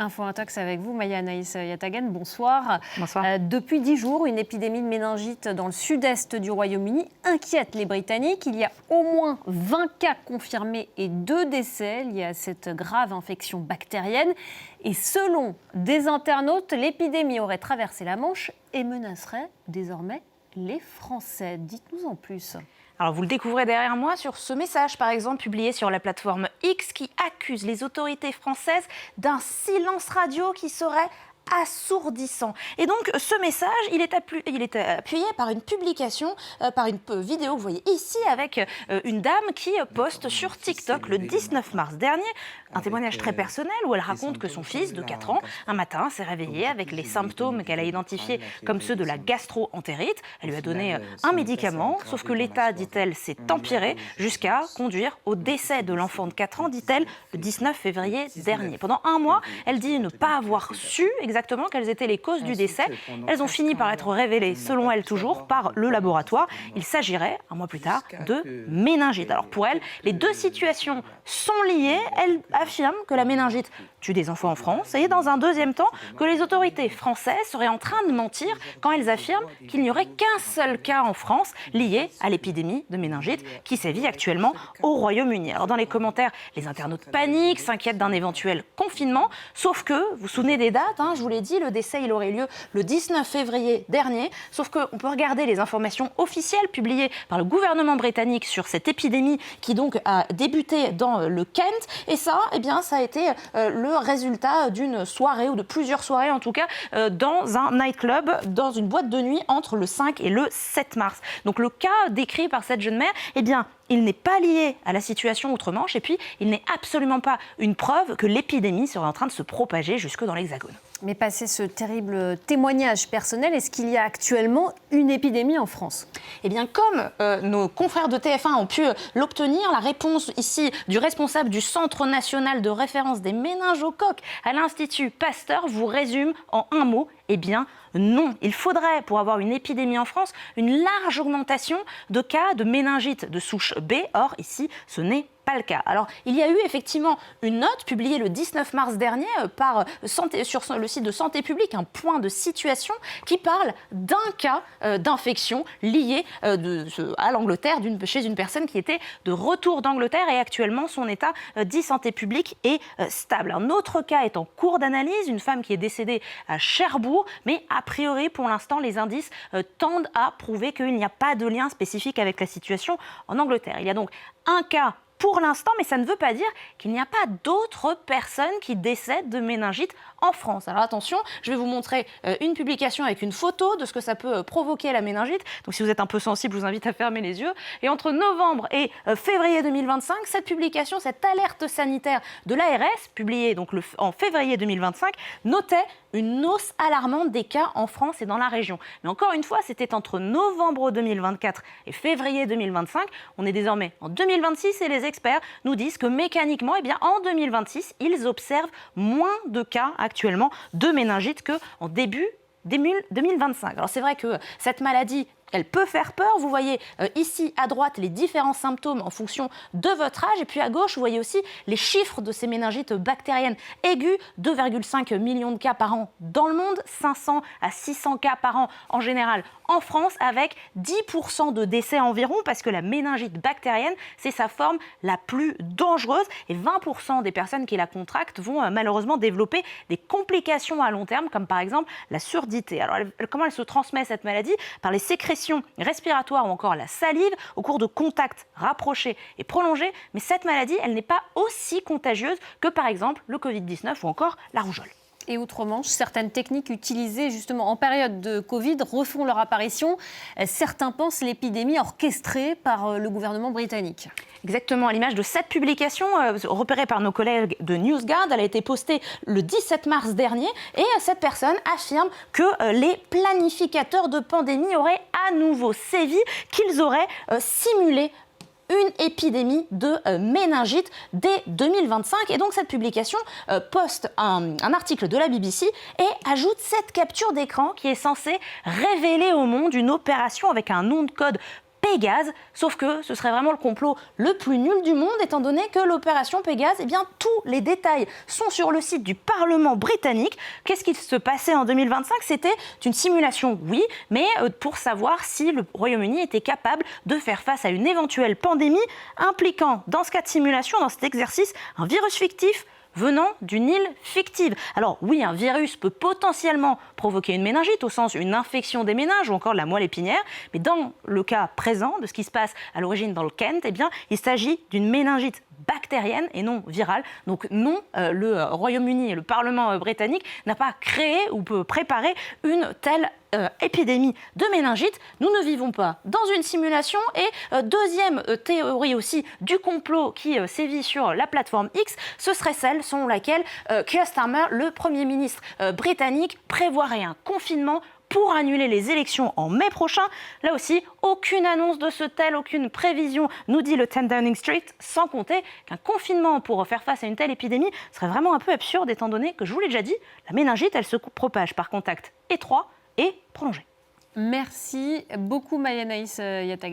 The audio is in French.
Info Intox avec vous, Maya Anaïs Yatagan, bonsoir. Bonsoir. Depuis 10 jours, une épidémie de méningite dans le sud-est du Royaume-Uni inquiète les Britanniques. Il y a au moins 20 cas confirmés et 2 décès liés à cette grave infection bactérienne. Et selon des internautes, l'épidémie aurait traversé la Manche et menacerait désormais les Français. Dites-nous en plus. Alors vous le découvrez derrière moi sur ce message, par exemple, publié sur la plateforme X, qui accuse les autorités françaises d'un silence radio qui serait assourdissant. Et donc ce message, il est appuyé par une publication, par une vidéo que vous voyez ici, avec une dame qui poste sur TikTok le 19 mars dernier un témoignage très personnel où elle raconte que son fils de 4 ans, un matin, s'est réveillé avec les symptômes qu'elle a identifiés comme ceux de la gastro-entérite. Elle lui a donné un médicament, sauf que l'état, dit-elle, s'est empiré jusqu'à conduire au décès de l'enfant de 4 ans, dit-elle, le 19 février dernier. Pendant un mois, elle dit ne pas avoir su exactement quelles étaient les causes du décès. Elles ont fini par être révélées, selon elle toujours, par le laboratoire. Il s'agirait, un mois plus tard, de méningite. Alors pour elle, les deux situations sont liées. Elle affirme que la méningite tue des enfants en France et dans un deuxième temps que les autorités françaises seraient en train de mentir quand elles affirment qu'il n'y aurait qu'un seul cas en France lié à l'épidémie de méningite qui sévit actuellement au Royaume-Uni. Alors dans les commentaires, les internautes paniquent, s'inquiètent d'un éventuel confinement, sauf que, vous vous souvenez des dates, je vous l'ai dit, le décès il aurait lieu le 19 février dernier, sauf qu'on peut regarder les informations officielles publiées par le gouvernement britannique sur cette épidémie qui donc a débuté dans le Kent, et ça, ça a été le résultat d'une soirée, ou de plusieurs soirées en tout cas, dans un nightclub, dans une boîte de nuit entre le 5 et le 7 mars. Donc le cas décrit par cette jeune mère, il n'est pas lié à la situation outre-Manche, et puis il n'est absolument pas une preuve que l'épidémie serait en train de se propager jusque dans l'Hexagone. Mais passé ce terrible témoignage personnel, est-ce qu'il y a actuellement une épidémie en France ? Comme nos confrères de TF1 ont pu l'obtenir, la réponse ici du responsable du Centre national de référence des méningocoques à l'Institut Pasteur vous résume en un mot, non. Il faudrait, pour avoir une épidémie en France, une large augmentation de cas de méningite de souche B. Or, ici, ce n'est pas le cas. Alors, il y a eu effectivement une note publiée le 19 mars dernier sur le site de Santé publique, un point de situation qui parle d'un cas d'infection lié à l'Angleterre chez une personne qui était de retour d'Angleterre et actuellement son état dit Santé publique est stable. Un autre cas est en cours d'analyse, une femme qui est décédée à Cherbourg, mais a priori pour l'instant les indices tendent à prouver qu'il n'y a pas de lien spécifique avec la situation en Angleterre. Il y a donc un cas pour l'instant, mais ça ne veut pas dire qu'il n'y a pas d'autres personnes qui décèdent de méningite en France. Alors attention, je vais vous montrer une publication avec une photo de ce que ça peut provoquer la méningite. Donc si vous êtes un peu sensible, je vous invite à fermer les yeux. Et entre novembre et février 2025, cette publication, cette alerte sanitaire de l'ARS, publiée donc en février 2025, notait une hausse alarmante des cas en France et dans la région. Mais encore une fois, c'était entre novembre 2024 et février 2025. On est désormais en 2026 et les experts nous disent que mécaniquement, en 2026, ils observent moins de cas actuellement de méningite qu'en début 2025. Alors c'est vrai que cette maladie, elle peut faire peur. Vous voyez ici à droite les différents symptômes en fonction de votre âge. Et puis à gauche, vous voyez aussi les chiffres de ces méningites bactériennes aiguës. 2,5 millions de cas par an dans le monde, 500 à 600 cas par an en général en France, avec 10% de décès environ, parce que la méningite bactérienne, c'est sa forme la plus dangereuse. Et 20% des personnes qui la contractent vont malheureusement développer des complications à long terme, comme par exemple la surdité. Alors comment elle se transmet cette maladie ? Par les sécrétions respiratoires ou encore la salive au cours de contacts rapprochés et prolongés. Mais cette maladie, elle n'est pas aussi contagieuse que par exemple le Covid-19 ou encore la rougeole. Et outre-Manche, certaines techniques utilisées justement en période de Covid refont leur apparition. Certains pensent l'épidémie orchestrée par le gouvernement britannique. Exactement, à l'image de cette publication repérée par nos collègues de NewsGuard. Elle a été postée le 17 mars dernier et cette personne affirme que les planificateurs de pandémie auraient à nouveau sévi, qu'ils auraient simulé une épidémie de méningite dès 2025. Et donc cette publication poste un article de la BBC et ajoute cette capture d'écran qui est censée révéler au monde une opération avec un nom de code Pégase, sauf que ce serait vraiment le complot le plus nul du monde, étant donné que l'opération Pégase, eh bien, tous les détails sont sur le site du Parlement britannique. Qu'est-ce qui se passait en 2025 ? C'était une simulation, oui, mais pour savoir si le Royaume-Uni était capable de faire face à une éventuelle pandémie impliquant, dans ce cas de simulation, dans cet exercice, un virus fictif venant d'une île fictive. Alors oui, un virus peut potentiellement provoquer une méningite, au sens une infection des méninges ou encore de la moelle épinière, mais dans le cas présent de ce qui se passe à l'origine dans le Kent, eh bien, il s'agit d'une méningite bactérienne et non virale. Donc non, le Royaume-Uni et le Parlement britannique n'a pas créé ou peut préparer une telle épidémie de méningite. Nous ne vivons pas dans une simulation. Et deuxième théorie aussi du complot qui sévit sur la plateforme X, ce serait celle selon laquelle Keir Starmer, le Premier ministre britannique, prévoirait un confinement pour annuler les élections en mai prochain. Là aussi, aucune annonce de ce tel, aucune prévision, nous dit le 10 Downing Street, sans compter qu'un confinement pour faire face à une telle épidémie serait vraiment un peu absurde, étant donné que, je vous l'ai déjà dit, la méningite, elle se propage par contact étroit et prolongé. Merci beaucoup, Maï-Anaïs Yattagay.